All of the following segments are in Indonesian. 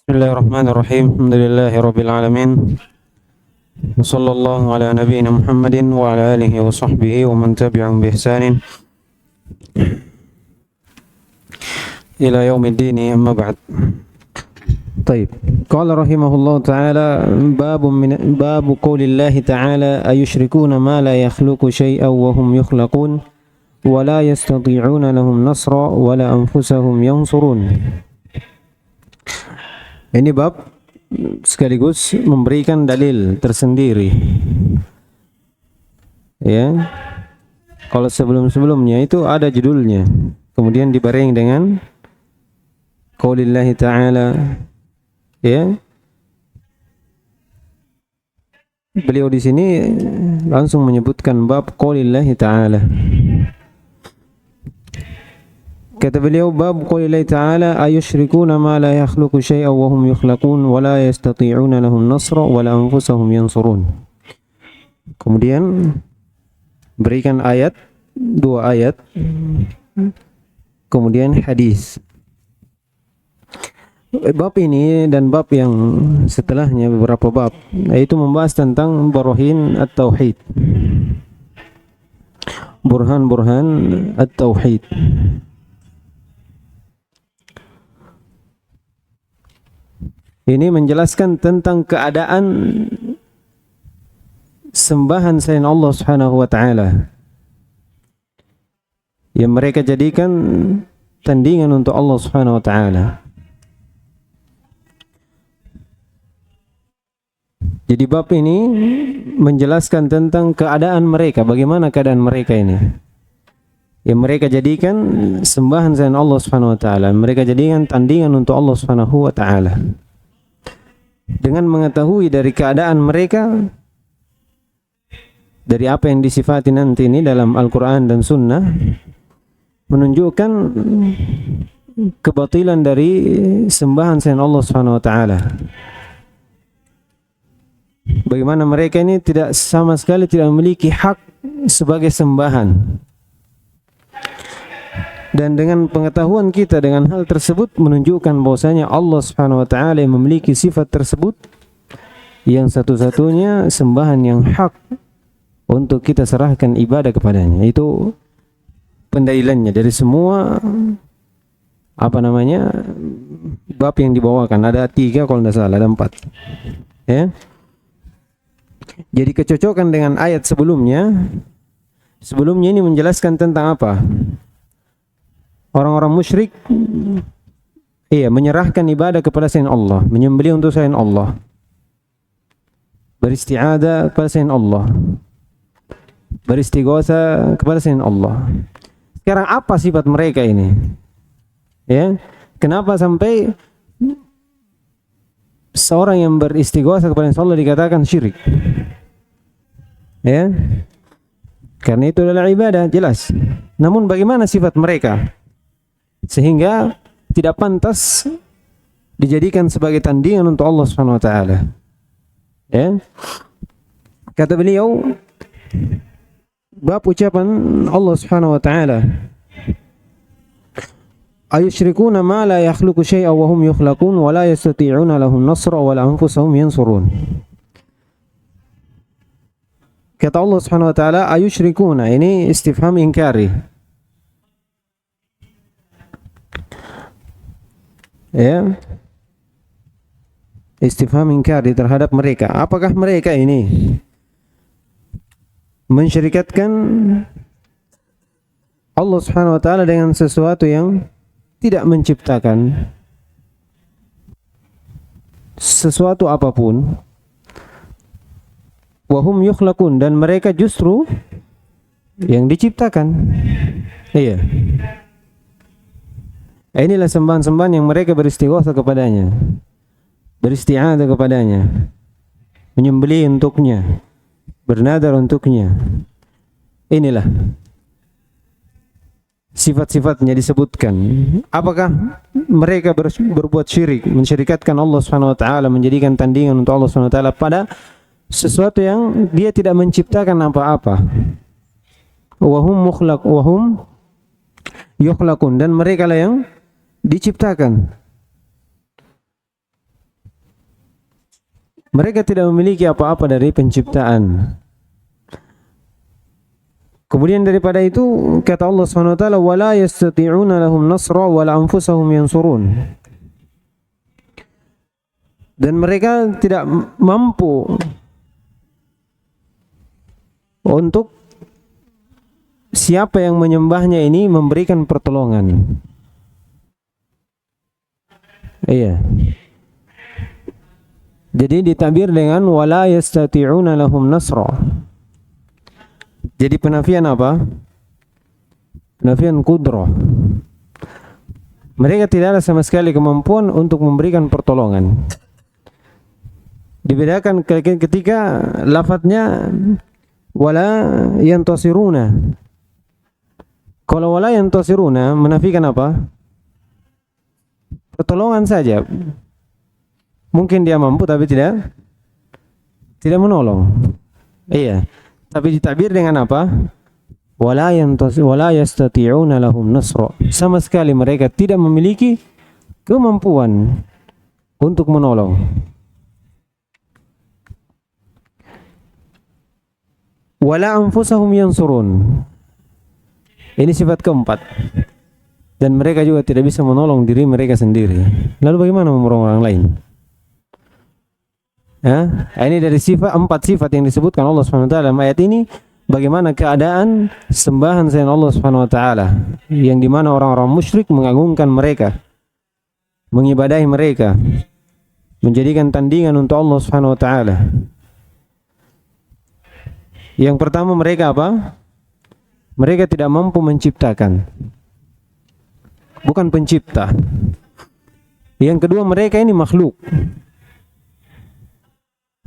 Bismillahirrahmanirrahim. Alhamdulillahirabbil alamin. Wassallallahu ala nabiyyina Muhammadin wa ala alihi wa sahbihi wa man tabi'ahum bi ihsanin ila yaumiddin, amma ba'd. Taib. Qala rahimahullahu ta'ala babu qoulillahi ta'ala ayusyrikuna ma la yakhluqu syai'an wa hum yukhlaqun wa la yastati'una lahum nasra wa la anfusahum yansurun. Ini bab sekaligus memberikan dalil tersendiri. Ya. Kalau sebelum-sebelumnya itu ada judulnya, kemudian dibarengi dengan qaulillahi ta'ala. Ya. Beliau di sini langsung menyebutkan bab qaulillahi ta'ala. Kata beliau, bab qaulillahi ta'ala ayusyrikuna ma la yakhluqu syai'an wa hum yukhlaqun wa la yastati'una lahum nasra wa la anfusahum yansurun. Kemudian berikan ayat, dua ayat, kemudian hadis. Bab ini dan bab yang setelahnya, beberapa bab, yaitu membahas tentang barahin at-tauhid, burhan-burhan at-tauhid. Ini menjelaskan tentang keadaan sembahan selain Allah Subhanahu wa taala yang mereka jadikan tandingan untuk Allah Subhanahu wa taala. Jadi bab ini menjelaskan tentang keadaan mereka, bagaimana keadaan mereka ini yang mereka jadikan sembahan selain Allah Subhanahu wa taala, mereka jadikan tandingan untuk Allah Subhanahu wa taala. Dengan mengetahui dari keadaan mereka, dari apa yang disifati nanti ini dalam Al-Quran dan Sunnah, menunjukkan kebatilan dari sembahan selain Allah Subhanahu wa taala. Bagaimana mereka ini tidak sama sekali tidak memiliki hak sebagai sembahan. Dan dengan pengetahuan kita dengan hal tersebut menunjukkan bahwasanya Allah Subhanahu wa taala yang memiliki sifat tersebut yang satu-satunya sembahan yang hak untuk kita serahkan ibadah kepadanya. Itu pendalilannya dari semua bab yang dibawakan. Ada 3 kalau tidak salah, ada 4. Ya. Jadi kecocokan dengan ayat sebelumnya ini menjelaskan tentang apa? Orang-orang musyrik menyerahkan ibadah kepada selain Allah, menyembelih untuk selain Allah, beristi'adzah kepada selain Allah, beristighosa kepada selain Allah. Sekarang apa sifat mereka ini? Ya, kenapa sampai seorang yang beristighosa kepada Allah dikatakan syirik? Ya, karena itu adalah ibadah, jelas. Namun bagaimana sifat mereka sehingga tidak pantas dijadikan sebagai tandingan untuk Allah Subhanahu wa taala? Ya. Kata beliau, bab ucapan Allah Subhanahu wa taala, ayusyrikuna ma la yakhluqu syai'an wa hum yukhlaqun wa la yastati'una lahum nasra wa la anfusahum yansurun. Kata Allah Subhanahu wa taala, ayusyrikuna, ini istifham inkari. Ya, istifham inkari terhadap mereka. Apakah mereka ini mensyirikatkan Allah Subhanahu wa taala dengan sesuatu yang tidak menciptakan sesuatu apapun, wa hum yukhlaqun, dan mereka justru yang diciptakan. Iya. Inilah sembahan-sembahan yang mereka beristighosa kepadanya, beristi'adzah kepadanya, menyembelih untuknya, bernadar untuknya. Inilah sifat-sifatnya disebutkan. Apakah mereka berbuat syirik, mensyirikatkan Allah Subhanahu wa taala, menjadikan tandingan untuk Allah Subhanahu wa taala pada sesuatu yang Dia tidak menciptakan apa-apa? Wa hum yukhlaqun, dan mereka lah yang diciptakan. Mereka tidak memiliki apa-apa dari penciptaan. Kemudian daripada itu kata Allah Subhanahu wa taala wala yastati'una lahum nasra wala anfusahum yansurun. Dan mereka tidak mampu untuk siapa yang menyembahnya ini memberikan pertolongan. Iya. Jadi ditabir dengan wala yastati'una lahum nasra. Jadi penafian apa? Penafian qudrah. Mereka tidak ada sama sekali kemampuan untuk memberikan pertolongan. Dibedakan ketika lafadznya wala yantasiruna. Kalau wala yantasiruna menafikan apa? Pertolongan saja. Mungkin dia mampu tapi tidak menolong. Iya. Tapi ditabir dengan apa? Wala yastati'una lahum nasra. Sama sekali mereka tidak memiliki kemampuan untuk menolong. Wala anfusahum yansurun. Ini sifat keempat. Dan mereka juga tidak bisa menolong diri mereka sendiri. Lalu bagaimana menolong orang lain? Ya, ini dari empat sifat yang disebutkan Allah Subhanahu wa taala dalam ayat ini, bagaimana keadaan sembahan selain Allah Subhanahu wa taala, yang dimana orang-orang musyrik mengagungkan mereka, mengibadahi mereka, menjadikan tandingan untuk Allah Subhanahu wa taala. Yang pertama mereka apa? Mereka tidak mampu menciptakan. Bukan pencipta. Yang kedua mereka ini makhluk.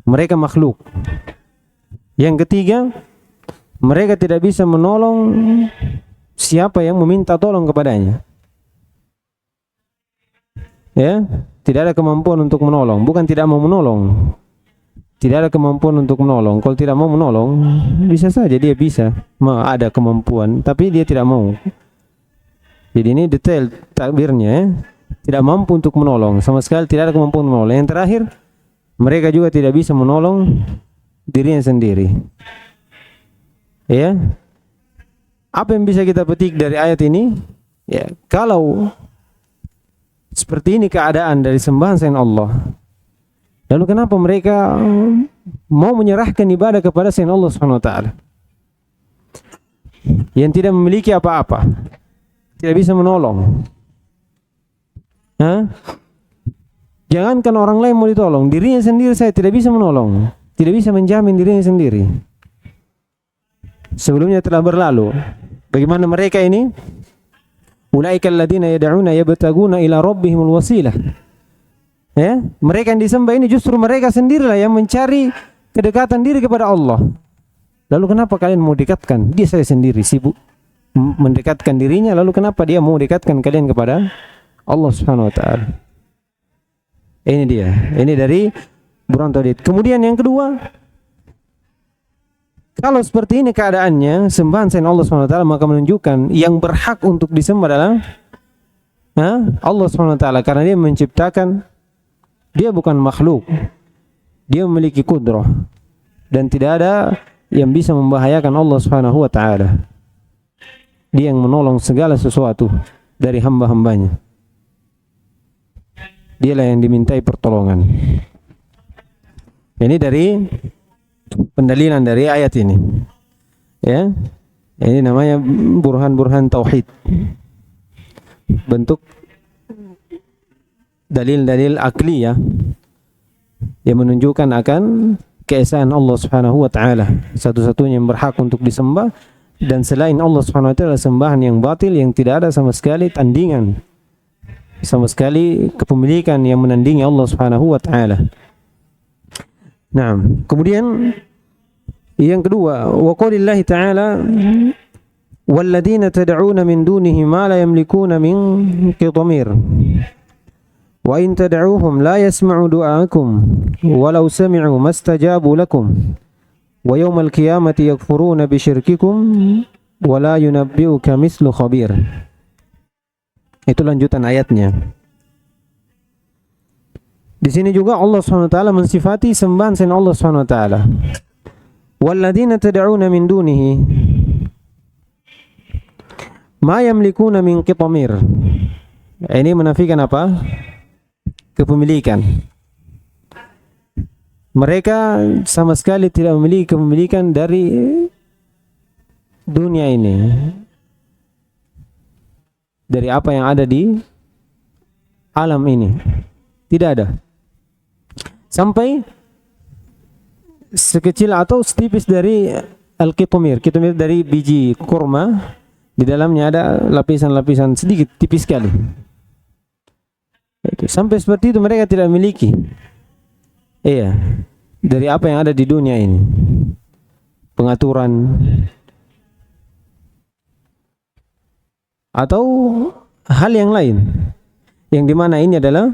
Mereka makhluk. Yang ketiga, mereka tidak bisa menolong siapa yang meminta tolong kepadanya. Ya, tidak ada kemampuan untuk menolong. Bukan tidak mau menolong. Tidak ada kemampuan untuk menolong. Kalau tidak mau menolong, bisa saja dia bisa ada kemampuan, tapi dia tidak mau. Jadi ini detail takbirnya, ya. Tidak mampu untuk menolong, sama sekali tidak ada kemampuan menolong. Yang terakhir, mereka juga tidak bisa menolong dirinya sendiri. Ya. Apa yang bisa kita petik dari ayat ini? Ya, kalau seperti ini keadaan dari sembahan selain Allah, lalu kenapa mereka mau menyerahkan ibadah kepada selain Allah Subhanahu wa taala? Yang tidak memiliki apa-apa, tidak bisa menolong. Hah? Jangankan orang lain mau ditolong, dirinya sendiri saya tidak bisa menolong, tidak bisa menjamin dirinya sendiri. Sebelumnya telah berlalu bagaimana mereka ini, ulaika alladziina yad'una yabtaguna ila rabbihimul wasilah. Ya, mereka yang disembah ini justru mereka sendirilah yang mencari kedekatan diri kepada Allah. Lalu kenapa kalian mau dekatkan? Dia saya sendiri sibuk mendekatkan dirinya, lalu kenapa dia mau dekatkan kalian kepada Allah Subhanahu wa taala? Ini dia. Ini dari burhan tauhid. Kemudian yang kedua, kalau seperti ini keadaannya, sembahan selain Allah Subhanahu wa taala, maka menunjukkan yang berhak untuk disembah adalah Allah Subhanahu wa taala, karena dia menciptakan, dia bukan makhluk. Dia memiliki kudrah dan tidak ada yang bisa membahayakan Allah Subhanahu wa taala. Dia yang menolong segala sesuatu dari hamba-hambanya. Dialah yang dimintai pertolongan. Ini dari pendalilan dari ayat ini. Ya. Ini namanya burhan-burhan tauhid. Bentuk dalil-dalil akliyah yang menunjukkan akan keesaan Allah Subhanahu wa taala, satu-satunya yang berhak untuk disembah, dan selain Allah Subhanahu wa taala sembahan yang batil, yang tidak ada sama sekali tandingan, sama sekali kepemilikan yang menandingi Allah Subhanahu wa taala. Nah, kemudian yang kedua, wa qaulillahi ta'ala walladzina tad'una min dunihi ma la yamlikuna min qitmir wa in tad'uuhum la yasma'u du'aakum walau sami'u mastajabu lakum wa yawmal qiyamati yakfuruna bi syirkikum wa la yunabbi'uka mislu khabir. Itu lanjutan ayatnya. Di sini juga Allah SWT mensifati sembahan selain Allah SWT. Walladzina tad'una min dunihi ma yamlikuna min qitmir. Ini menafikan apa? Kepemilikan. Mereka sama sekali tidak memiliki kepemilikan dari dunia ini, dari apa yang ada di alam ini. Tidak ada. Sampai sekecil atau setipis dari al-qitmir. Qitmir dari biji kurma, di dalamnya ada lapisan-lapisan sedikit, tipis sekali. Sampai seperti itu mereka tidak memiliki. Iya, dari apa yang ada di dunia ini, pengaturan atau hal yang lain, yang dimana ini adalah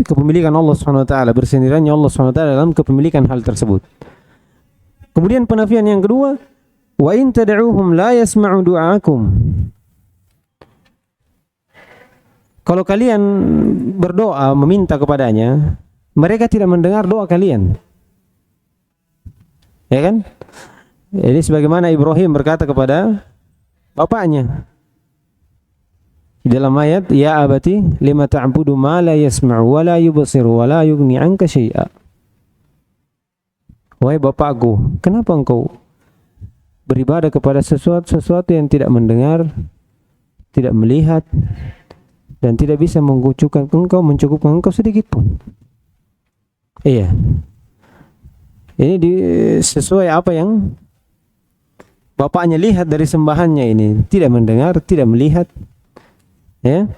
kepemilikan Allah SWT, bersendiriannya Allah SWT dalam kepemilikan hal tersebut. Kemudian penafian yang kedua, wa in tad'uuhum la yasma'u du'aakum. Kalau kalian berdoa meminta kepadanya, mereka tidak mendengar doa kalian. Ya kan? Ini sebagaimana Ibrahim berkata kepada bapaknya dalam ayat, ya abati lima ta'budu ma la yasma'u wa la yubsiru wa la yughni 'anka syai'a. Wahai bapakku, kenapa engkau beribadah kepada sesuatu yang tidak mendengar, tidak melihat, dan tidak bisa mencukupkan engkau sedikit pun. Iya. Ini sesuai apa yang bapaknya lihat dari sembahannya ini, tidak mendengar, tidak melihat, ya,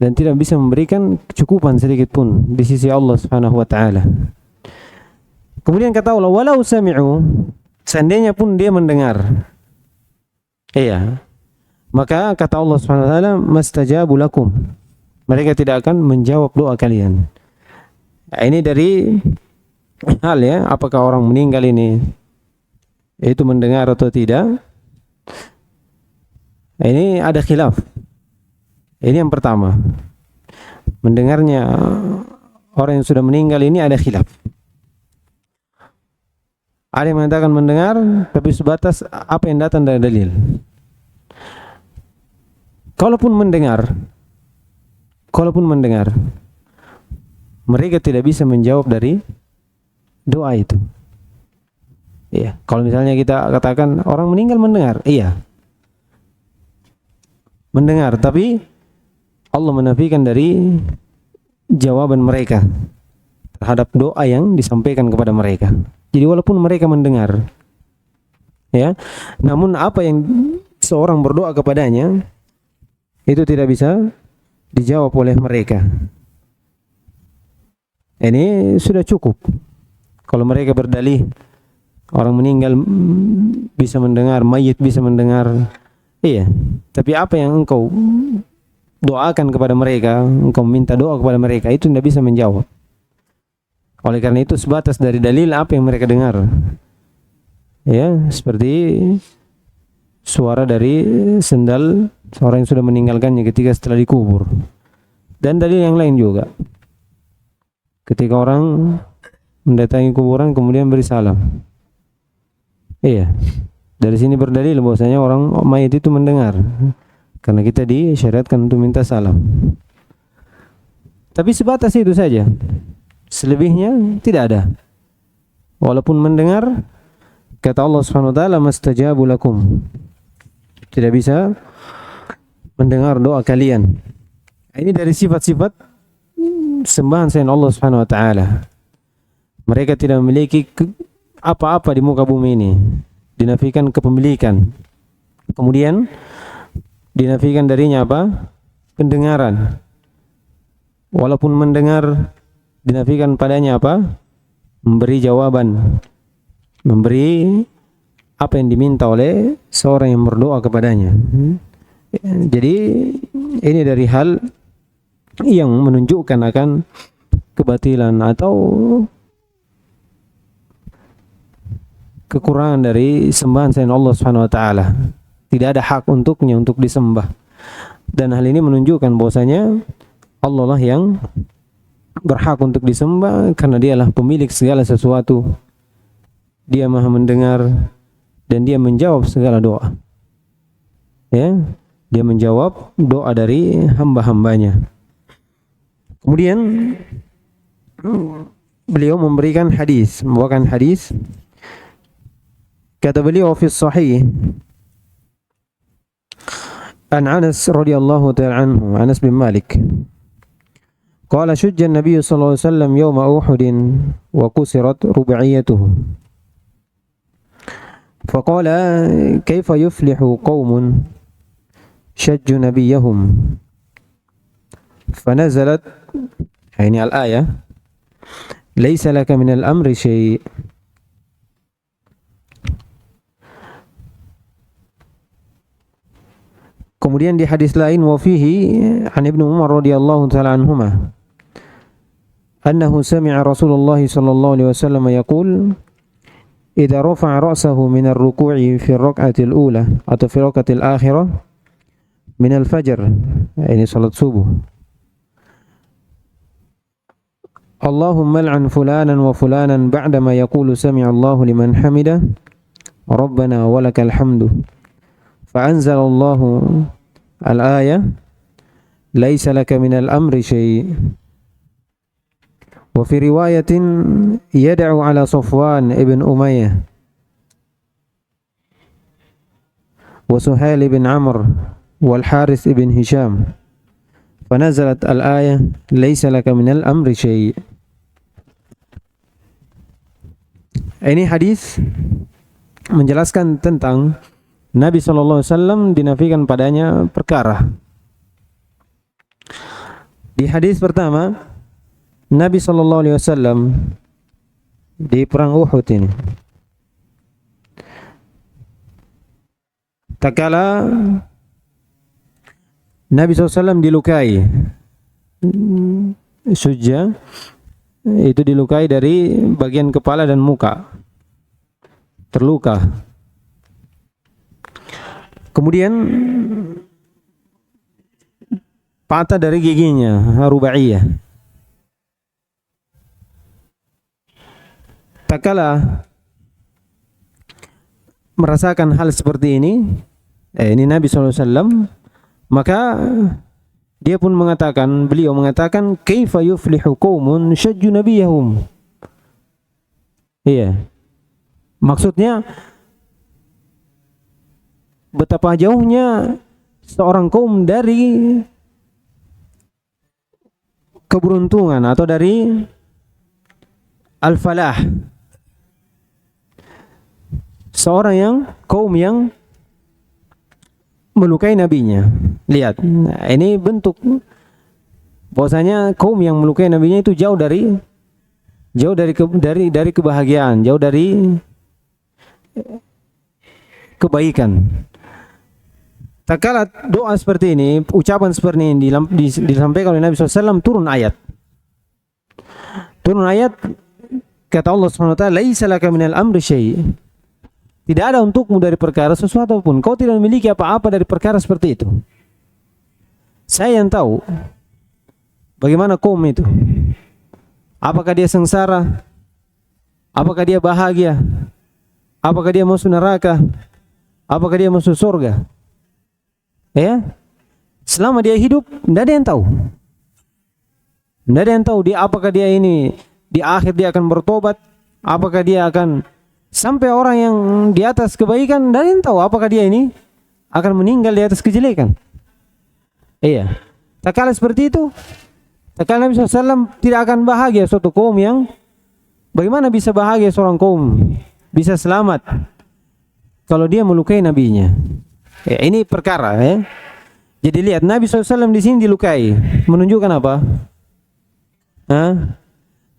dan tidak bisa memberikan kecukupan sedikit pun di sisi Allah Subhanahu wa taala. Kemudian kata Allah, walau sami'u, seandainya pun dia mendengar. Iya. Maka kata Allah Subhanahu wa taala, mastajabu lakum. Mereka tidak akan menjawab doa kalian. Nah, ini dari hal, ya, apakah orang meninggal ini itu mendengar atau tidak. Nah, ini ada khilaf. Ini yang pertama. Mendengarnya orang yang sudah meninggal ini ada khilaf. Ada yang mengatakan mendengar, tapi sebatas apa yang datang dari dalil. Kalaupun mendengar, mereka tidak bisa menjawab dari doa itu. Iya, kalau misalnya kita katakan orang meninggal mendengar, iya, mendengar, tapi Allah menafikan dari jawaban mereka terhadap doa yang disampaikan kepada mereka. Jadi walaupun mereka mendengar, ya, namun apa yang seorang berdoa kepadanya itu tidak bisa dijawab oleh mereka. Ini sudah cukup. Kalau mereka berdalih orang meninggal bisa mendengar, mayit bisa mendengar, iya. Tapi apa yang engkau doakan kepada mereka, engkau minta doa kepada mereka, itu tidak bisa menjawab. Oleh karena itu sebatas dari dalil apa yang mereka dengar, ya, seperti suara dari sendal seorang yang sudah meninggalkannya ketika setelah dikubur, dan dalil yang lain juga. Ketika orang mendatangi kuburan kemudian beri salam, iya, dari sini berdalil bahwasanya orang mayit itu mendengar, karena kita disyariatkan untuk minta salam. Tapi sebatas itu saja, selebihnya tidak ada. Walaupun mendengar, kata Allah Subhanahu wa taala, mastajabu lakum, tidak bisa mendengar doa kalian. Ini dari sifat-sifat sembahan selain Allah Subhanahu wa taala. Mereka tidak memiliki apa-apa di muka bumi ini. Dinafikan kepemilikan. Kemudian dinafikan darinya apa? Pendengaran. Walaupun mendengar, dinafikan padanya apa? Memberi jawaban, memberi apa yang diminta oleh seorang yang berdoa kepadanya. Jadi ini dari hal yang menunjukkan akan kebatilan atau kekurangan dari sembahan selain Allah Subhanahu wa taala. Tidak ada hak untuknya untuk disembah. Dan hal ini menunjukkan bahwasanya Allah lah yang berhak untuk disembah karena dialah pemilik segala sesuatu. Dia Maha mendengar dan dia menjawab segala doa. Ya, dia menjawab doa dari hamba-hambanya. Kemudian beliau memberikan hadis, membawakan hadis. Kata beliau fi sahih an Anas radhiyallahu ta'ala anhu, Anas bin Malik. Qala shujja an-nabiy sallallahu alaihi wasallam yawma Uhud wa kusirat rubaiyatuhu. Faqala kaifa yuflihu qaumun shajju nabiyahum. Fanazalat ini al-ayah laisa laka min al-amri syai'. Kemudian di hadis lain wa fihi an Ibnu Umar radhiyallahu taala anhuma annahu sami'a Rasulullah sallallahu alaihi wasallam yaqul idza rafa'a ra'sahu min ar-ruku'i fi ar-rak'ati al-ula atau fi rak'ati al-akhirah min al-fajr, ini salat subuh, Allahumma al'an fulanan wa fulanan ba'da ma yaqulu sami'a Allahu liman hamidah rabbana wa lakal hamdu. فأنزل الله الآية ليس لك من الأمر شيء. وفي رواية يدعو على صفوان ابن أمية وسهيل بن عمرو والحارث ابن هشام فنزلت الآية ليس لك من الأمر شيء. Ini hadis menjelaskan tentang Nabi SAW dinafikan padanya perkara. Di hadis pertama, Nabi SAW di perang Uhud ini, tak kala Nabi SAW dilukai, sujja itu dilukai dari bagian kepala dan muka, terluka. Kemudian patah dari giginya, rubaiyah. Tak kala merasakan hal seperti ini, ini Nabi SAW, maka dia pun mengatakan, beliau mengatakan, kaifa yuflihu qaumun syajju nabiyahum. Iya. Maksudnya betapa jauhnya seorang kaum dari keberuntungan atau dari al-falah. Seorang kaum yang melukai nabinya. Lihat, nah, ini bentuk bahwasanya kaum yang melukai nabinya itu jauh dari kebahagiaan, jauh dari kebaikan. Tak kala doa seperti ini, ucapan seperti ini disampaikan oleh Nabi SAW, turun ayat. Turun ayat, kata Allah SWT, laisa laka minal amri syai'. Tidak ada untukmu dari perkara sesuatu pun. Kau tidak memiliki apa-apa dari perkara seperti itu. Saya yang tahu bagaimana kaum itu. Apakah dia sengsara? Apakah dia bahagia? Apakah dia masuk neraka? Apakah dia masuk surga? Ya, selama dia hidup, tidak ada yang tahu. Tidak ada yang tahu dia apakah dia ini di akhir dia akan bertobat, apakah dia akan sampai orang yang di atas kebaikan, tidak ada yang tahu apakah dia ini akan meninggal di atas kejelekan. Iya, tak kala seperti itu, tak kala Nabi SAW tidak akan bahagia suatu kaum yang, bagaimana bisa bahagia seorang kaum, bisa selamat kalau dia melukai nabinya. Ya, ini perkara ya. Jadi lihat Nabi SAW di sini dilukai, menunjukkan apa?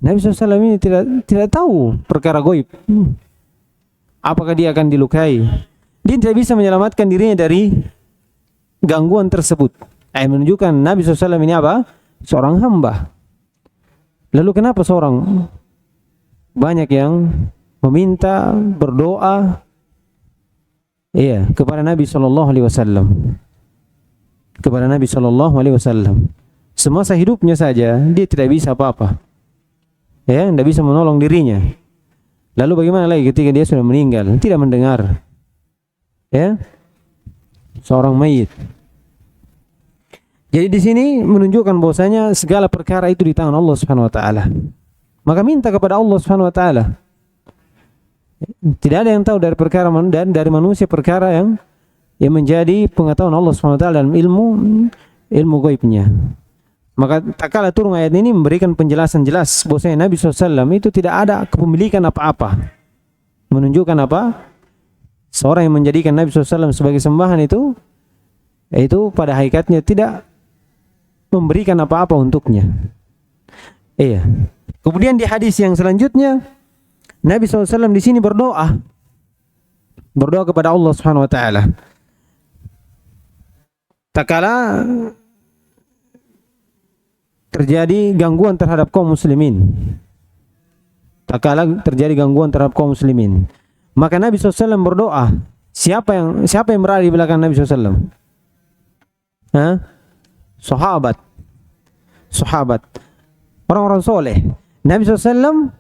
Nabi SAW ini tidak tahu perkara goib. Apakah dia akan dilukai? Dia tidak bisa menyelamatkan dirinya dari gangguan tersebut. Menunjukkan Nabi SAW ini apa? Seorang hamba. Lalu kenapa seorang banyak yang meminta, berdoa, iya, kepada Nabi SAW, kepada Nabi SAW, semasa hidupnya saja dia tidak bisa apa-apa. Ya, tidak bisa menolong dirinya. Lalu bagaimana lagi ketika dia sudah meninggal, tidak mendengar. Ya, seorang mayit. Jadi di sini menunjukkan bahwasanya segala perkara itu di tangan Allah Subhanahu wa taala. Maka minta kepada Allah Subhanahu wa taala. Tidak ada yang tahu dari perkara dan dari manusia perkara yang menjadi pengetahuan Allah Subhanahu wa taala dalam ilmu gaibnya. Maka tak kala turun ayat ini memberikan penjelasan jelas bahwasanya Nabi SAW itu tidak ada kepemilikan apa-apa. Menunjukkan apa? Seorang yang menjadikan Nabi SAW sebagai sembahan itu pada hakikatnya tidak memberikan apa-apa untuknya. Iya. Kemudian di hadis yang selanjutnya Nabi SAW di sini berdoa kepada Allah Subhanahu wa taala. Tak kala terjadi gangguan terhadap kaum muslimin. Tak kala terjadi gangguan terhadap kaum muslimin. Maka Nabi SAW berdoa. Siapa yang berada di belakang Nabi SAW? Sahabat. Orang-orang soleh. Nabi SAW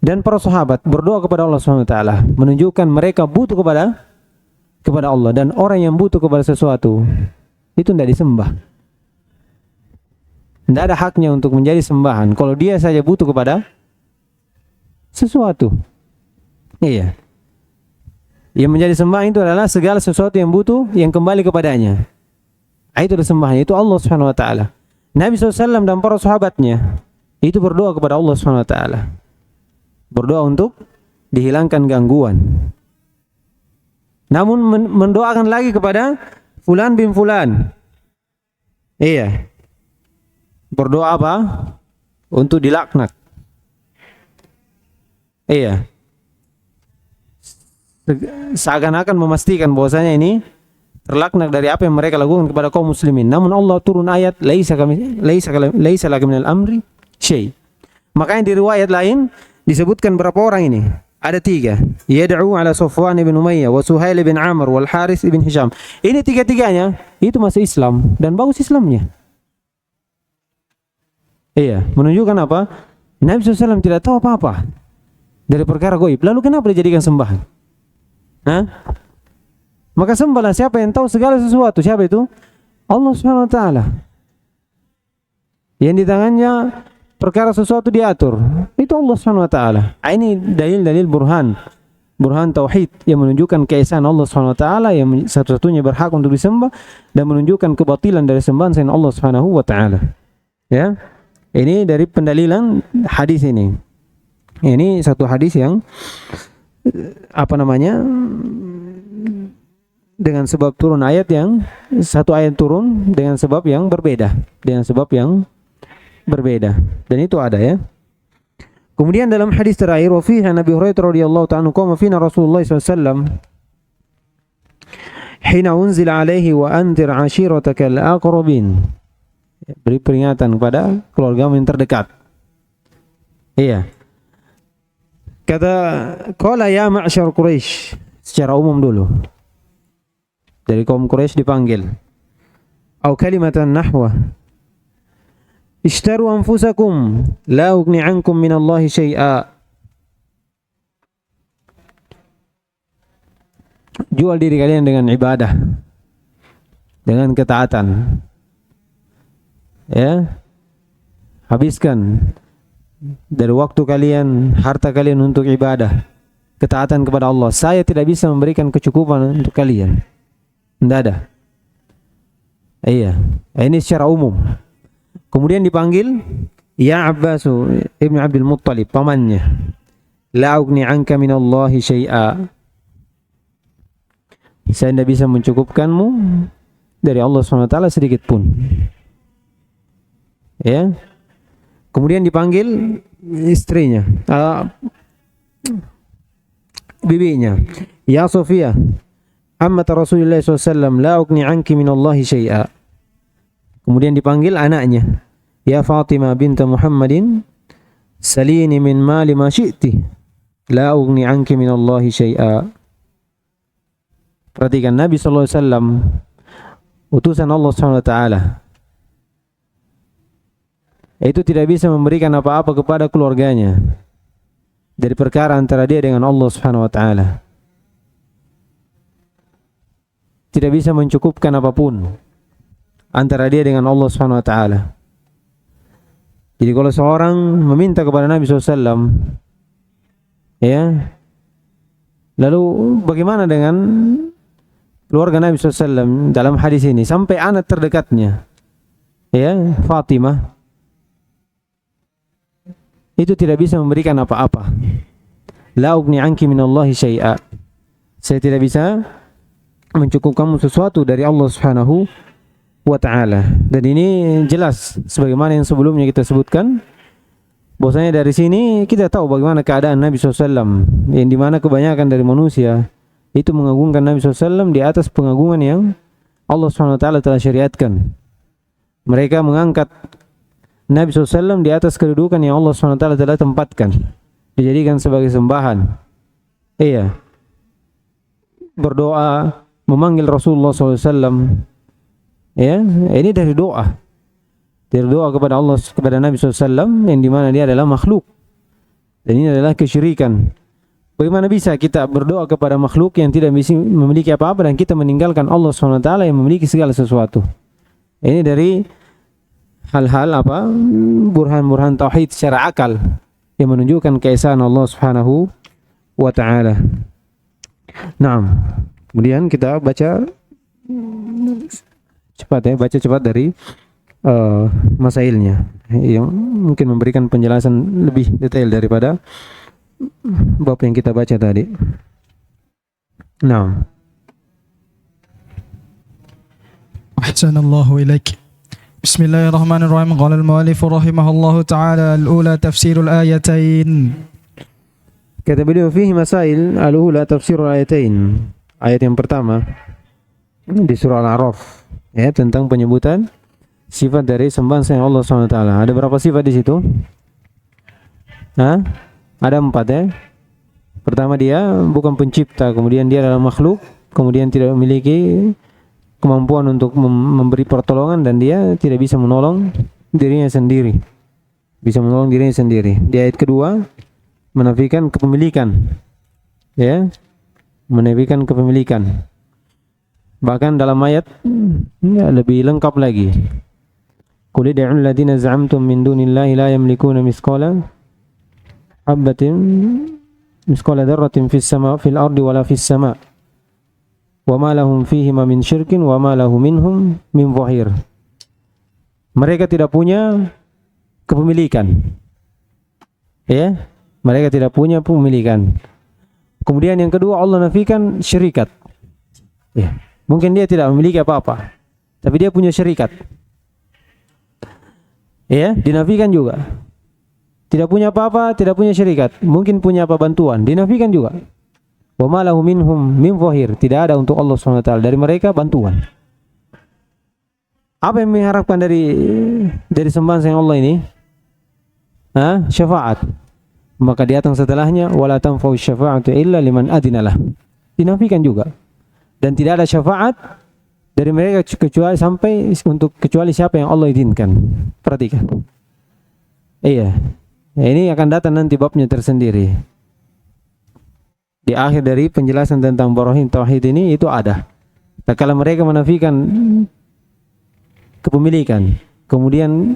dan para sahabat berdoa kepada Allah SWT, menunjukkan mereka butuh kepada Allah, dan orang yang butuh kepada sesuatu itu tidak disembah. Tidak ada haknya untuk menjadi sembahan kalau dia saja butuh kepada sesuatu. Iya. Yang menjadi sembahan itu adalah segala sesuatu yang butuh yang kembali kepadanya. Itu sembahan, itu Allah Subhanahu wa taala. Nabi SAW dan para sahabatnya itu berdoa kepada Allah Subhanahu wa taala. Berdoa untuk dihilangkan gangguan. Namun mendoakan lagi kepada fulan bin fulan. Iya. Berdoa apa? Untuk dilaknat. Iya. Seakan-akan memastikan bahwasanya ini terlaknat dari apa yang mereka lakukan kepada kaum muslimin. Namun Allah turun ayat laisa laka minal amri syai'. Makanya di riwayat lain disebutkan berapa orang ini? Ada 3. Yad'u ala Safwan bin Umayyah wa Suhail bin Amr wal Harith bin Hisham. Ini tiga-tiganya itu masuk Islam dan bagus Islamnya. Iya, menunjukkan apa? Nabi SAW tidak tahu apa-apa dari perkara gaib. Lalu kenapa dijadikan sembahan? Maka sembahlah siapa yang tahu segala sesuatu. Siapa itu? Allah Subhanahu wa taala. Yang di tangannya perkara sesuatu diatur. Itu Allah Subhanahu wa taala. Ini dalil-dalil burhan tauhid yang menunjukkan keesaan Allah Subhanahu wa taala yang satu-satunya berhak untuk disembah, dan menunjukkan kebatilan dari sembahan selain Allah Subhanahu wa taala. Ya. Ini dari pendalilan hadis ini. Ini satu hadis yang dengan sebab turun ayat yang satu ayat turun dengan sebab yang berbeda, dan itu ada ya. Kemudian dalam hadis terakhir, wa fihi Nabi Hurairah radhiyallahu ta'ala qama fina Rasulullah sallallahu alaihi wasallam hina unzila alaihi wa anzir ashiratakal aqrabin. Beri peringatan kepada keluargamu yang terdekat. Iya. Kata qala ya ma'syar Quraisy, secara umum dulu. Dari kaum Quraisy dipanggil. Au kalimatan nahwa ishtaru anfusakum la ughni ankum minallahi syai'a. Jual diri kalian dengan ibadah, dengan ketaatan. Ya. Habiskan dari waktu kalian, harta kalian untuk ibadah, ketaatan kepada Allah. Saya tidak bisa memberikan kecukupan untuk kalian. Tidak ada. Iya. Ini secara umum. Kemudian dipanggil ya Abbas ibn Abdul Muttalib, pamannya. La ugni anka minallahi syai'a. Saya tidak bisa mencukupkanmu dari Allah SWT sedikit pun. Ya. Kemudian dipanggil istrinya, bibinya. Ya Sofia, ammat Rasulullah SAW, la ugni anki minallahi syai'a. Kemudian dipanggil anaknya. Ya Fatimah binta Muhammadin, salini min mali ma syi'ti, la ugni anki minallahi syai'a. Perhatikan Nabi SAW, utusan Allah SWT, itu tidak bisa memberikan apa-apa kepada keluarganya dari perkara antara dia dengan Allah Subhanahu wa taala. Tidak bisa mencukupkan apapun antara dia dengan Allah Subhanahu wa taala. Jadi kalau seorang meminta kepada Nabi SAW, ya, lalu bagaimana dengan keluarga Nabi SAW dalam hadis ini sampai anak terdekatnya, ya, Fatimah, itu tidak bisa memberikan apa-apa. La ugni anki minallahi syai'a. Saya tidak bisa mencukupkanmu sesuatu dari Allah Subhanahu wa ta'ala. Dan ini jelas sebagaimana yang sebelumnya kita sebutkan, bahwasanya dari sini kita tahu bagaimana keadaan Nabi SAW, yang dimana kebanyakan dari manusia itu mengagungkan Nabi SAW di atas pengagungan yang Allah Subhanahu wa ta'ala telah syariatkan. Mereka mengangkat Nabi SAW di atas kedudukan yang Allah Subhanahu wa ta'ala telah tempatkan, dijadikan sebagai sembahan. Iya, berdoa, memanggil Rasulullah SAW. Ya, ini dari doa kepada Allah, kepada Nabi SAW, yang dimana dia adalah makhluk, dan ini adalah kesyirikan. Bagaimana bisa kita berdoa kepada makhluk yang tidak bisa memiliki apa-apa dan kita meninggalkan Allah SWT yang memiliki segala sesuatu? Ini dari hal-hal apa, burhan-burhan tauhid secara akal yang menunjukkan keesaan Allah Subhanahu wa ta'ala. Nah, kemudian kita baca cepat, ya, baca cepat dari masailnya yang mungkin memberikan penjelasan lebih detail daripada bab yang kita baca tadi. Nah, Ahsanallahu ilaik. Bismillahirrahmanirrahim. Qala al-mu'allif rahimahullahu ta'ala, al-ula tafsirul ayatain. Kata beliau, fihi masail, al-ula tafsirul ayatain. Ayat yang pertama di surah Al-A'raf, ya, tentang penyebutan sifat dari sembahan selain Allah SWT. Ada berapa sifat di situ? Ada 4, ya. Pertama, dia bukan pencipta, kemudian dia adalah makhluk, kemudian tidak memiliki kemampuan untuk memberi pertolongan, dan dia tidak bisa menolong dirinya sendiri. Bisa menolong dirinya sendiri. Di ayat kedua menafikan kepemilikan, ya, menafikan kepemilikan. Bahkan dalam ayat ya, lebih lengkap lagi. Qul ud'u alladziina za'amtum min dunillahi la yamlikuuna mithqala habatin mithqala dzarratin fis ardi wala fis sama' wa ma lahum fihima min syirkin wa ma lahu minhum min dhahir. Mereka tidak punya kepemilikan. Ya, mereka tidak punya kepemilikan. Kemudian yang kedua, Allah nafikan syirikat. Ya, mungkin dia tidak memiliki apa-apa, tapi dia punya syirikat. Ya, dinafikan juga. Tidak punya apa-apa, tidak punya syirikat. Mungkin punya apa bantuan, dinafikan juga. Wa ma lahu minhum min dhahir. Tidak ada untuk Allah SWT dari mereka bantuan. Apa yang mengharapkan dari sembahan selain Allah ini? Syafaat. Maka datang setelahnya, wala tanfa'u syafa'atu illa liman adinalah. Dinafikan juga. Dan tidak ada syafaat dari mereka kecuali siapa yang Allah izinkan. Perhatikan. Iya. Ini akan datang nanti babnya tersendiri. Di akhir dari penjelasan tentang barahin tauhid ini itu ada. Tak kala mereka menafikan kepemilikan, kemudian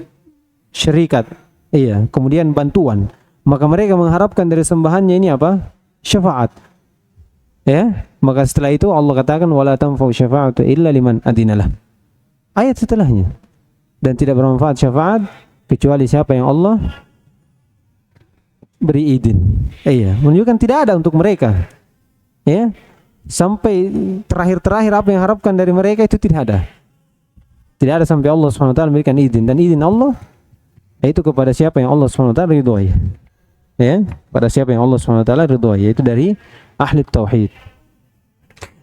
syarikat, iya, kemudian bantuan, maka mereka mengharapkan dari sembahannya ini apa? Syafaat. Ya, maka setelah itu Allah katakan wala tanfa'u syafa'atu illa liman adinalah. Ayat setelahnya, dan tidak bermanfaat syafaat kecuali siapa yang Allah beri izin. Iya, menunjukkan tidak ada untuk mereka. Ya, sampai terakhir apa yang harapkan dari mereka itu tidak ada. Tidak ada sampai Allah SWT memberikan izin, dan izin Allah itu kepada siapa yang Allah SWT ridhoi. Ya, pada siapa yang Allah SWT ridhoi, yaitu dari ahli tauhid.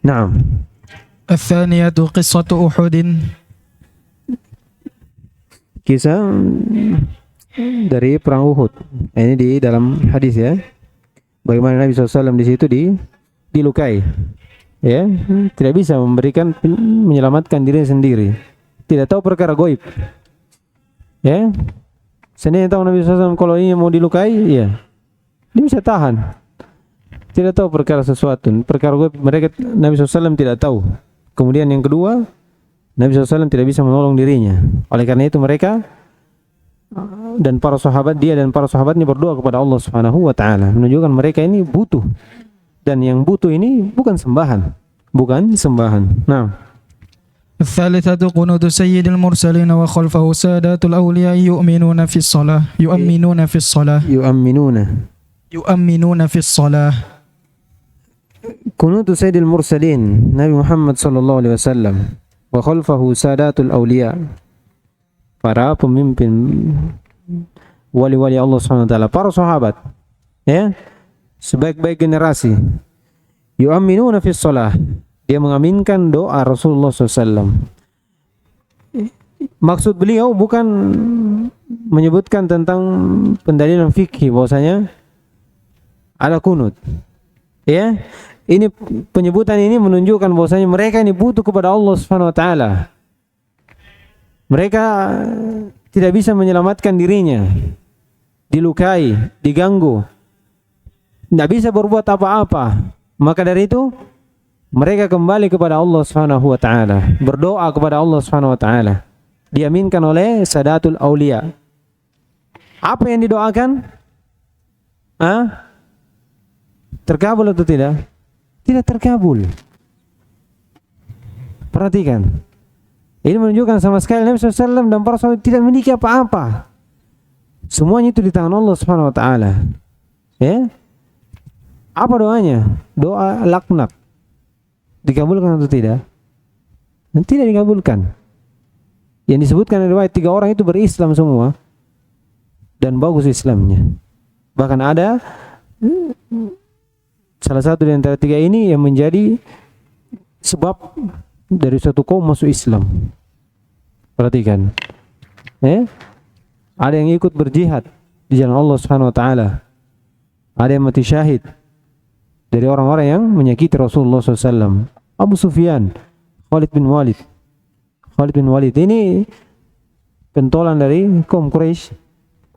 Naam. Ats-tsaniyatu qissatu Uhud. Kisah dari perang Uhud. Ini di dalam hadis, ya. Bagaimana Nabi SAW di situ dilukai. Ya, tidak bisa menyelamatkan diri sendiri. Tidak tahu perkara gaib. Ya. Seandainya tahu Nabi SAW kalau ini mau dilukai, ya dia bisa tahan. Tidak tahu perkara sesuatu. Perkara mereka Nabi SAW tidak tahu. Kemudian yang kedua, Nabi SAW tidak bisa menolong dirinya. Oleh karena itu mereka dan para sahabat, dia dan para sahabatnya berdoa kepada Allah Subhanahu wa taala, menunjukkan mereka ini butuh. Dan yang butuh ini bukan sembahan. Bukan sembahan. Nah, الثالثة قنوت سيد المرسلين وخلفه سادات الأولياء يؤمنون في الصلاة يؤمنون في الصلاة Kunutu Sayyidil Mursalin Nabi Muhammad sallallahu alaihi wasallam wa khalfahu sadatul awliya, para pemimpin wali-wali Allah Subhanahu wa taala, para sahabat, ya, sebaik-baik generasi. Yu'minuna fis shalah, dia mengaminkan doa Rasulullah SAW. Maksud beliau bukan menyebutkan tentang pendalilan fikih bahwasanya ada kunut, ya. Ini penyebutan ini menunjukkan bahwasanya mereka ini butuh kepada Allah Subhanahu wa taala. Mereka tidak bisa menyelamatkan dirinya, dilukai, diganggu, tidak bisa berbuat apa-apa. Maka dari itu mereka kembali kepada Allah Subhanahu wa taala, berdoa kepada Allah Subhanahu wa taala, diaminkan oleh Sadatul Aulia. Apa yang didoakan? Terkabul atau tidak? Tidak terkabul. Perhatikan, ini menunjukkan sama sekali Nabi SAW dan para sahabat tidak memiliki apa-apa. Semuanya itu di tangan Allah Subhanahu wa taala. Ya? Apa doanya? Doa laknat. Dikabulkan atau tidak? Dan tidak dikabulkan. Yang disebutkan riwayat 3 orang itu berislam semua dan bagus Islamnya. Bahkan ada salah satu di antara 3 ini yang menjadi sebab dari suatu kaum masuk Islam. Perhatikan. Ada yang ikut berjihad di jalan Allah Subhanahu wa taala. Ada yang mati syahid dari orang-orang yang menyakiti Rasulullah SAW. Abu Sufyan, Khalid bin Walid. Khalid bin Walid ini pentolan dari kaum Quraisy,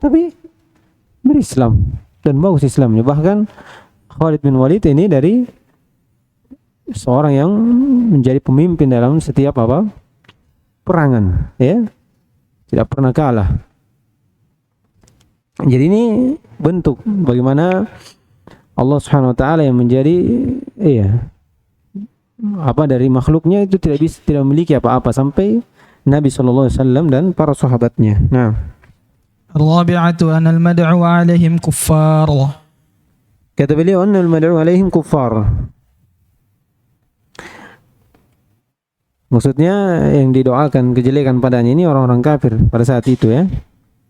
tapi berislam dan bagus Islamnya. Bahkan Khalid bin Walid ini dari seorang yang menjadi pemimpin dalam setiap perangan, ya, tidak pernah kalah. Jadi ini bentuk bagaimana Allah Subhanahu wa taala yang menjadi dari makhluknya itu tidak memiliki apa-apa sampai Nabi sallallahu alaihi wasallam dan para sahabatnya. Nah, Ar-rabi'atu anna al-mad'u 'alaihim kuffar. kata beliau, annal mad'u alaihim kuffar. Maksudnya yang didoakan kejelekan padanya ini orang-orang kafir pada saat itu, ya.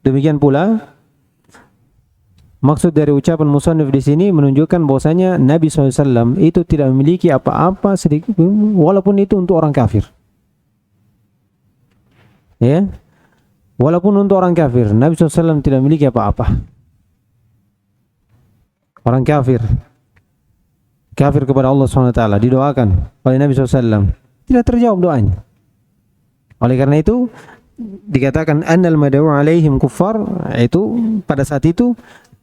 Demikian pula maksud dari ucapan musannif di sini menunjukkan bahwasanya Nabi SAW itu tidak memiliki apa-apa sedikit walaupun itu untuk orang kafir. Ya. Walaupun untuk orang kafir, Nabi SAW tidak memiliki apa-apa. Orang kafir kepada Allah SWT didoakan oleh Nabi SAW, tidak terjawab doanya. Oleh karena itu dikatakan annal mad'u alaihim kuffar, itu pada saat itu,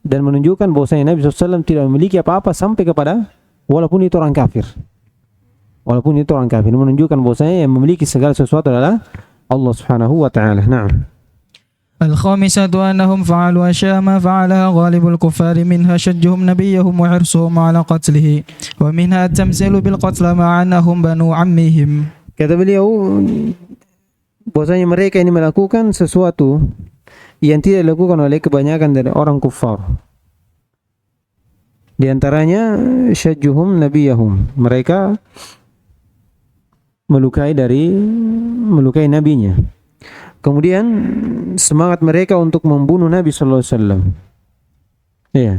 dan menunjukkan bahwasanya Nabi SAW tidak memiliki apa-apa sampai kepada walaupun itu orang kafir. Walaupun itu orang kafir, menunjukkan bahwasanya yang memiliki segala sesuatu adalah Allah Subhanahu wa taala. Nah, الخامسة أنهم فعلوا أشياء ما فعلها غالب الكفار، منها شجهم نبيهم وحرصهم على قتله، ومنها التمثيل بالقتل مع أنهم بنو عمهم. Kata beliau bahwasanya mereka ini melakukan sesuatu yang tidak dilakukan oleh kebanyakan dari orang kufar. Di antaranya syajjuhum nabiyahum, mereka melukai nabinya. Kemudian semangat mereka untuk membunuh Nabi sallallahu alaihi wasallam. Iya.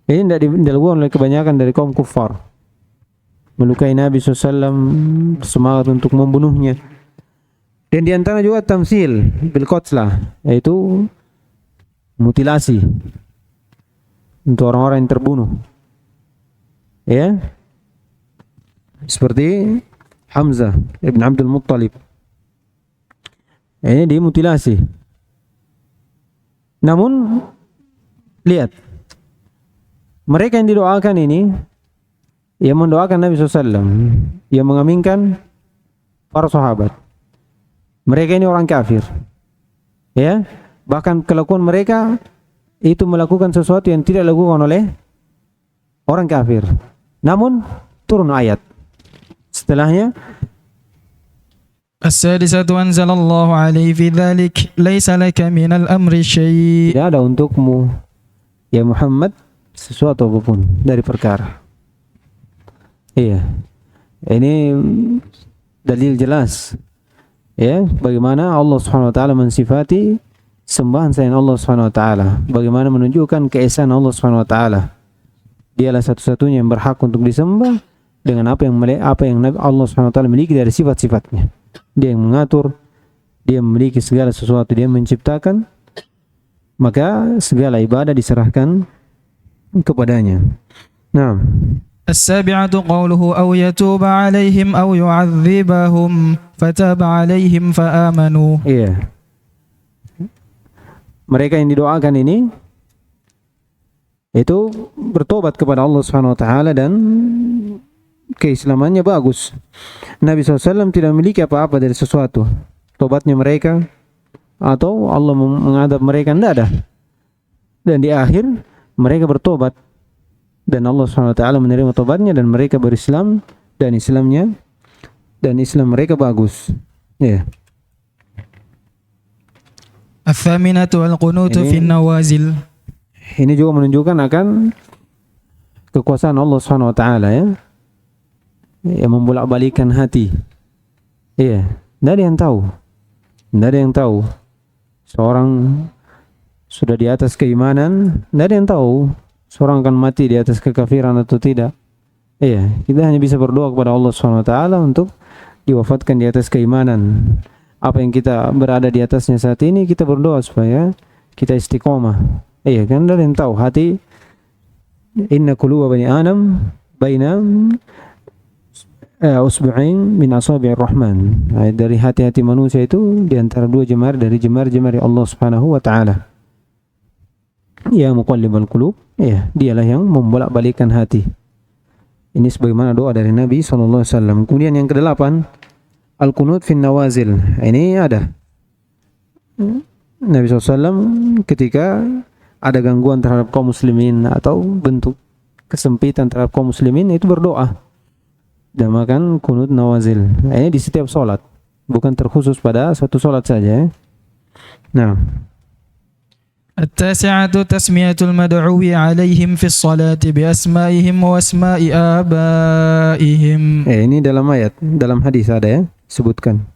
Ini tidak dilakukan oleh kebanyakan dari kaum kufar. Melukai Nabi sallallahu alaihi wasallam, semangat untuk membunuhnya. Dan di antara juga tamsil bil qatla, yaitu mutilasi untuk orang-orang yang terbunuh. Ya. Seperti Hamzah ibn Abdul Muttalib. Ini dimutilasi. Namun lihat, mereka yang didoakan ini, yang mendoakan Nabi SAW, yang mengaminkan para sahabat, mereka ini orang kafir, ya. Bahkan kelakuan mereka itu melakukan sesuatu yang tidak dilakukan oleh orang kafir. Namun turun ayat setelahnya, السادسة أنزل الله عليه في ذلك ليس لك من الأمر شيء. tidak ada untukmu ya Muhammad sesuatu apapun dari perkara. Iya, ini dalil jelas ya bagaimana Allah Subhanahu wa taala mensifati sembahan selain Allah Subhanahu wa taala, bagaimana menunjukkan keesaan Allah Subhanahu wa taala. Dialah satu-satunya yang berhak untuk disembah dengan apa yang Allah Subhanahu wa taala miliki dari sifat-sifatnya. Dia yang mengatur, dia memiliki segala sesuatu, dia menciptakan, maka segala ibadah diserahkan kepadanya. Nah, السابعة قوله أو يتوب عليهم أو يعذبهم فتاب عليهم فآمنوا. iya. Mereka yang didoakan ini itu bertobat kepada Allah Subhanahu wa taala dan keislamannya bagus. Nabi SAW tidak memiliki apa-apa dari sesuatu. Tobatnya mereka atau Allah mengadab mereka, tidak ada. Dan di akhir mereka bertobat dan Allah SWT menerima tobatnya dan mereka berislam dan Islam mereka bagus. Ya. الثامنة القنوت في النوازل. Ini juga menunjukkan akan kekuasaan Allah SWT ya. Yang membolak-balikan hati. Iya, tidak ada yang tahu. Tidak ada yang tahu. Seorang sudah di atas keimanan, tidak ada yang tahu seorang akan mati di atas kekafiran atau tidak. Iya, kita hanya bisa berdoa kepada Allah SWT untuk diwafatkan di atas keimanan. Apa yang kita berada di atasnya saat ini, kita berdoa supaya kita istiqomah. Iya, kan tidak ada yang tahu hati. Inna quluba bani Adam baina usbu'ain min asabi'ir rahman. Dari hati-hati manusia itu di antara dua jemari dari jemari-jemari Allah Subhanahu wa taala. Ya muqallibal qulub, ya, dialah yang membolak-balikkan hati. Ini sebagaimana doa dari Nabi sallallahu alaihi wasallam. Kemudian yang kedelapan, al-qunut fin nawazil. Ini ada Nabi SAW ketika ada gangguan terhadap kaum muslimin atau bentuk kesempitan terhadap kaum muslimin, itu berdoa. Dinamakan kunut nawazil. Ini di setiap solat, bukan terkhusus pada satu solat saja. Nah, التاسعة تسمية المدعو عليهم في الصلاة بأسمائهم وأسماء آبائهم. Ini dalam ayat, dalam hadis ada ya, sebutkan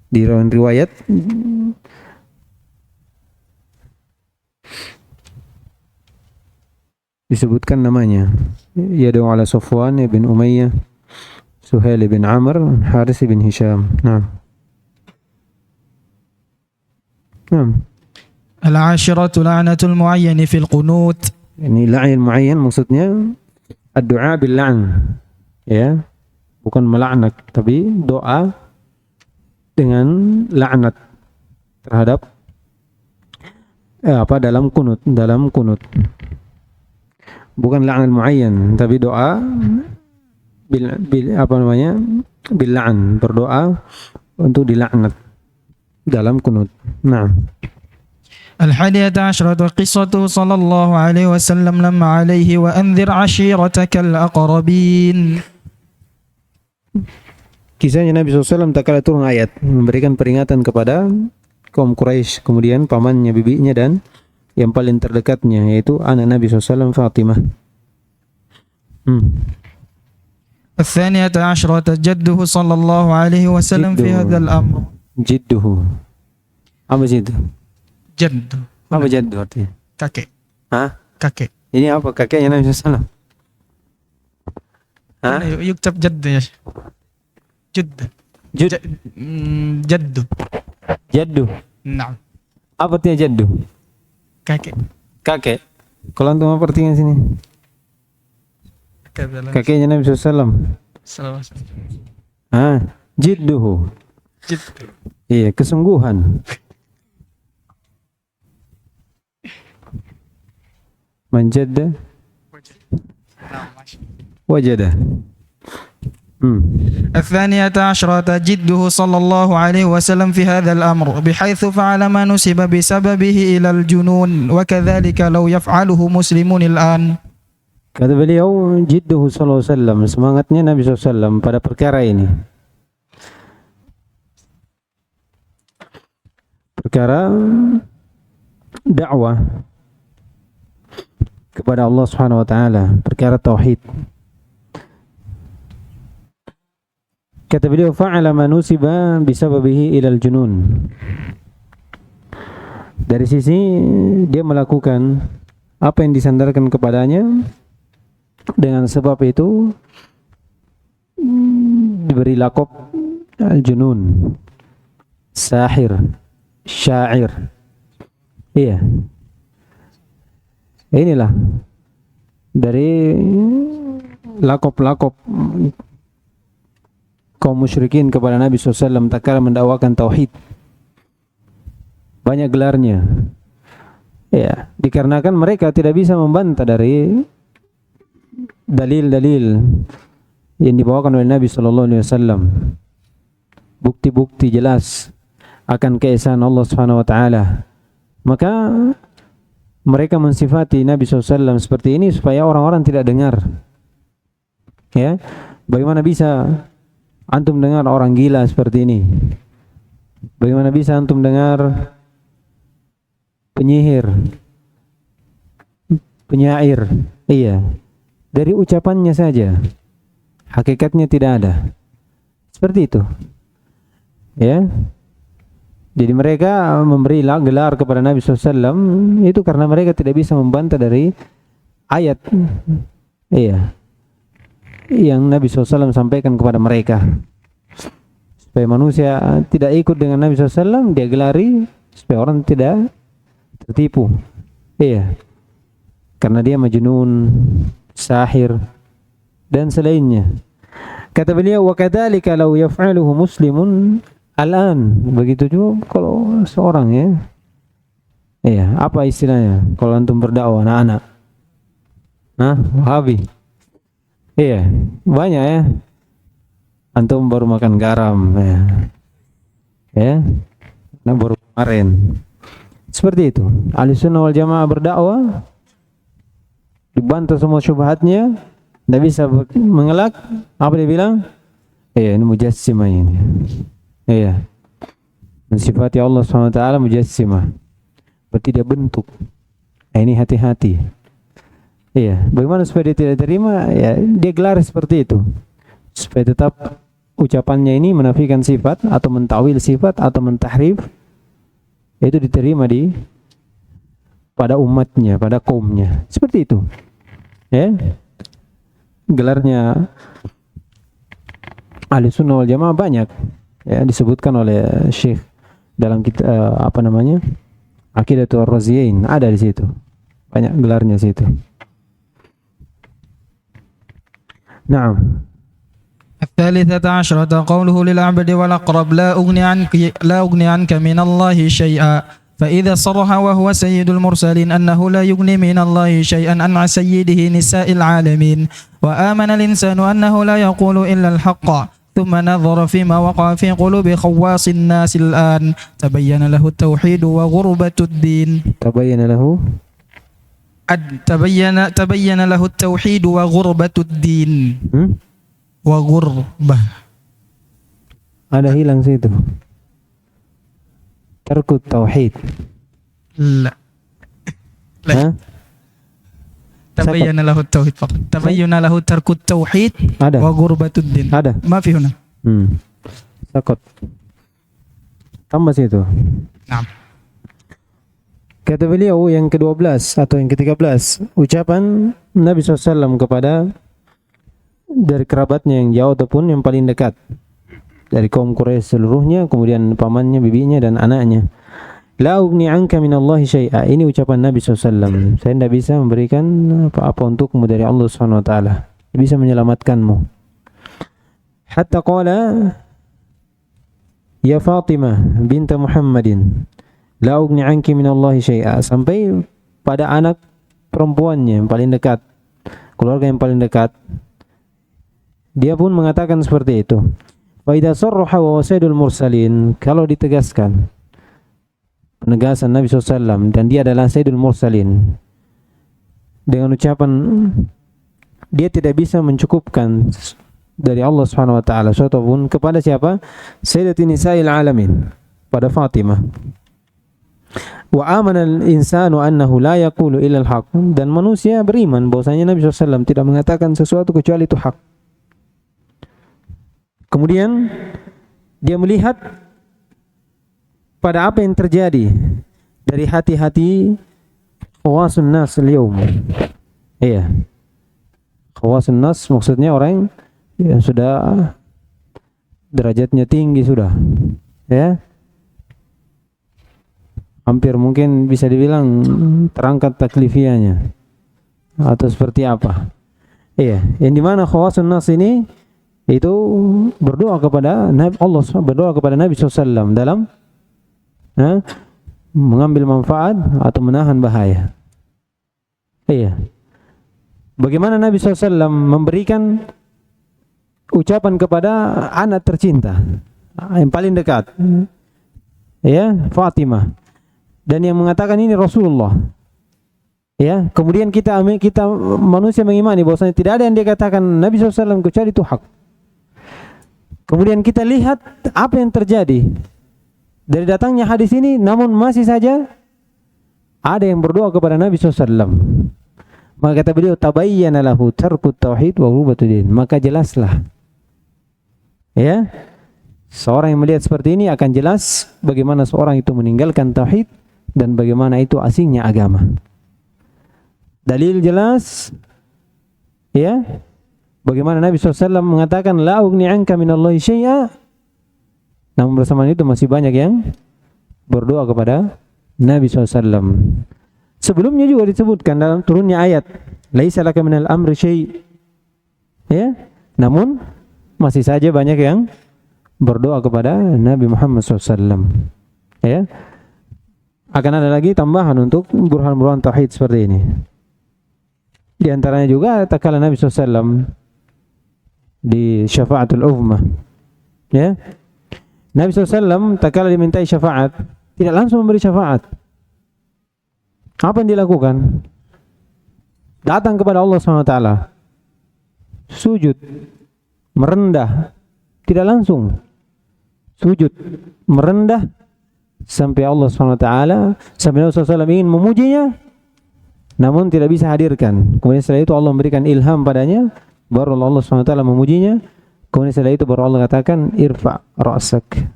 di riwayat disebutkan namanya. Yadu ala Safwan bin Umayyah, Suhail bin Amr, Haris bin Hisham. Nah. العاشرة لعنة المعين في القنوت. Ini la'in muayyan maksudnya ad-du'a bil la'n. Ya. Bukan melaknat, tapi doa dengan laknat terhadap dalam kunut, bukan la'an muayyan, tapi doa bil la'n, berdoa untuk dilaknat dalam kunut. Nah, الحادية عشرة قصته صلى الله عليه وسلم لما عليه وأنذر عشيرتك الأقربين. Kisahnya Nabi SAW tak kala turun ayat memberikan peringatan kepada kaum Quraisy, kemudian pamannya, bibinya, dan yang paling terdekatnya yaitu anak Nabi SAW, Fatimah. الثانية عشرة جده صلى الله عليه وسلم في هذا الأمر. Jidduhu. Apa jiddu? جد. Apa jaddu artinya? kakek. Hah? Kakek. Ini apa kakeknya Nabi SAW? Hah? يكتب جد يا شيخ. جد. جد. Jaddu. نعم. Apa artinya jaddu? kakek. Kakek. Kalau antum apa artinya sini? Kakeknya Nabi SAW. Jidduhu. جد. Iya, kesungguhan. Man jadda wajada. الثانية عشرة جده صلى الله عليه وسلم في هذا الأمر بحيث فعل ما نسب بسببه إلى الجنون وكذلك لو يفعله مسلمون الآن. Kata beliau, jidduhu sallallahu alaihi wasallam, semangatnya Nabi SAW pada perkara ini. Perkara dakwah kepada Allah Subhanahu wa taala, perkara tauhid. Kata beliau, fa'ala ma nusiba bisababihi ilal junun. Dari sisi dia melakukan apa yang disandarkan kepadanya, dengan sebab itu diberi lakop al-junun, sahir, syair. Iya. Inilah dari lakop-lakop kaum musyrikin kepada Nabi SAW tatkala mendakwakan tauhid. Banyak gelarnya. Ya, dikarenakan mereka tidak bisa membantah dari dalil-dalil yang dibawakan oleh Nabi SAW, bukti-bukti jelas akan keesaan Allah Subhanahu wa taala. Maka mereka mensifati Nabi SAW seperti ini supaya orang-orang tidak dengar. Ya, bagaimana bisa antum dengar orang gila seperti ini? Bagaimana bisa antum dengar penyihir, penyair? Iya, dari ucapannya saja, hakikatnya tidak ada. Seperti itu. Ya. Jadi mereka memberi gelar kepada Nabi SAW itu karena mereka tidak bisa membantah dari ayat, iya, yang Nabi SAW sampaikan kepada mereka. Supaya manusia tidak ikut dengan Nabi SAW, dia gelari supaya orang tidak tertipu. Iya, karena dia majnun, sahir, dan selainnya. Kata beliau, wa kadzalika law yaf'aluhu muslimun al-an. Begitu juga kalau seorang, ya. Iya, apa istilahnya kalau antum berdakwah anak-anak? Wahabi. Iya, banyak ya. Antum baru makan garam, ya. Ya. Nah, baru kemarin. Seperti itu. Ahlussunnah wal Jamaah berdakwah, dibantah semua syubhatnya, tidak bisa mengelak. Apa dia bilang? Iya, ini mujassimah ini. Iya, mensifati Allah SWT mujassimah, berarti dia bentuk. Ini hati-hati. Iya, bagaimana supaya dia tidak terima? Ya, dia gelar seperti itu supaya tetap ucapannya ini menafikan sifat atau mentawil sifat atau mentahrif, itu diterima pada umatnya, pada kaumnya. Seperti itu. Ya, gelarnya Ahlussunnah wal Jamaah banyak. Ya, disebutkan oleh Syekh dalam Aqidatul Raziyain, ada di situ. Banyak gelarnya situ. Naam. الثالثة عشرة قوله للعبد والأقرب لا أغني عنك من الله شيئا فإذا صرح وهو سيد المرسلين أنه لا يغني من الله شيئا عن سيده نساء العالمين وآمن الإنسان أنه لا يقول إلا الحق ثم نظر فيما وقع في قلوب خواص الناس الآن تبين له التوحيد وغربة الدين تبين له التوحيد وغربة الدين وغربة. Ada hilang situ. Tarkut tauhid. لا. تبين له التوحيد فقط. تبين له ترك التوحيد وغربة الدين. Ada. ما في هنا. Sakot. Tambah situ. Naam. Kata beliau yang ke-12 atau yang ke-13, ucapan Nabi SAW kepada dari kerabatnya yang jauh ataupun yang paling dekat, dari kaum Quraisy seluruhnya, kemudian pamannya, bibinya, dan anaknya. La ugni anka minallahi syai'a. Ini ucapan Nabi SAW. Saya tidak bisa memberikan apa-apa untukmu dari Allah SWT. Bisa menyelamatkanmu. Hatta qala ya Fatimah binta Muhammadin la ugni anki minallahi syai'a. Sampai pada anak perempuannya yang paling dekat, keluarga yang paling dekat. Dia pun mengatakan seperti itu. Fa idza sarraha wa sayyidul mursalin, kalau ditegaskan penegasan Nabi SAW dan dia adalah sayyidul mursalin dengan ucapan dia tidak bisa mencukupkan dari Allah Subhanahu wa taala suatu pun kepada siapa? Sayyidati nisa'il alamin, pada Fatimah. Wa amana al-insanu annahu la yaqulu illa al-haq, dan manusia beriman bahwasanya Nabi SAW tidak mengatakan sesuatu kecuali itu hak. Kemudian dia melihat pada apa yang terjadi dari hati-hati khawasun nas al-yawm. Iya. Khawasun nas maksudnya orang yang sudah derajatnya tinggi sudah. Ya. Hampir mungkin bisa dibilang terangkat taklifiahnya atau seperti apa. Iya, yang dimana khawasun nas ini itu berdoa kepada Nabi Allah, berdoa kepada Nabi SAW dalam mengambil manfaat atau menahan bahaya. Iya. Bagaimana Nabi SAW memberikan ucapan kepada anak tercinta yang paling dekat, ya, Fatimah, dan yang mengatakan ini Rasulullah. Ya, kemudian kita manusia mengimani bahwasanya tidak ada yang dikatakan Nabi SAW kecuali itu hak. Kemudian kita lihat apa yang terjadi dari datangnya hadis ini, namun masih saja ada yang berdoa kepada Nabi SAW. Maka kata beliau, tabayyana lahu tarkut tauhid wa ghubatud din. Maka jelaslah, ya, seorang yang melihat seperti ini akan jelas bagaimana seorang itu meninggalkan tauhid dan bagaimana itu asingnya agama. Dalil jelas, ya, bagaimana Nabi SAW mengatakan la ugni anka minallahi syai'a. Namun bersamaan itu masih banyak yang berdoa kepada Nabi SAW. Sebelumnya juga disebutkan dalam turunnya ayat laisa laka minal amri syai', ya, namun masih saja banyak yang berdoa kepada Nabi Muhammad SAW. Ya, akan ada lagi tambahan untuk burhan-burhan tauhid seperti ini. Di antaranya juga tatkala Nabi SAW di syafaatul uzma, ya, Nabi SAW tatkala dimintai syafaat tidak langsung memberi syafaat. Apa yang dilakukan? Datang kepada Allah SWT, sujud, merendah, tidak langsung sujud, merendah sampai Allah SWT, sampai Nabi SAW ingin memujinya, namun tidak bisa hadirkan. Kemudian setelah itu Allah memberikan ilham padanya, baru Allah SWT memujinya. Kemudian setelah itu baru Allah katakan irfa' ra'sak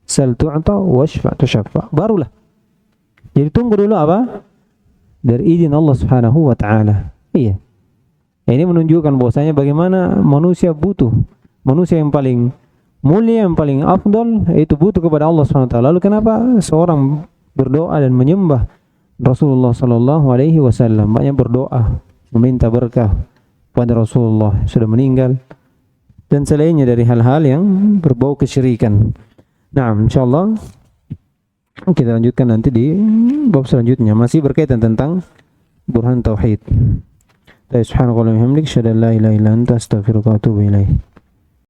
sal tu'ta washfa' tushaffa. Barulah. Jadi tunggu dulu apa? Dari izin Allah Subhanahu wa taala. Iya. Ini menunjukkan bahwasanya bagaimana manusia butuh, manusia yang paling mulia, yang paling afdal itu butuh kepada Allah Subhanahu wa taala. Lalu kenapa seorang berdoa dan menyembah Rasulullah sallallahu alaihi wasallam, banyak berdoa meminta berkah pada Rasulullah sudah meninggal dan selainnya dari hal-hal yang berbau kesyirikan. Nah, insyaallah kita lanjutkan nanti di bab selanjutnya, masih berkaitan tentang burhan tauhid. Subhanakallahumma wa bihamdika asyhadu an la ilaha illa anta astaghfiruka wa atubu ilaik.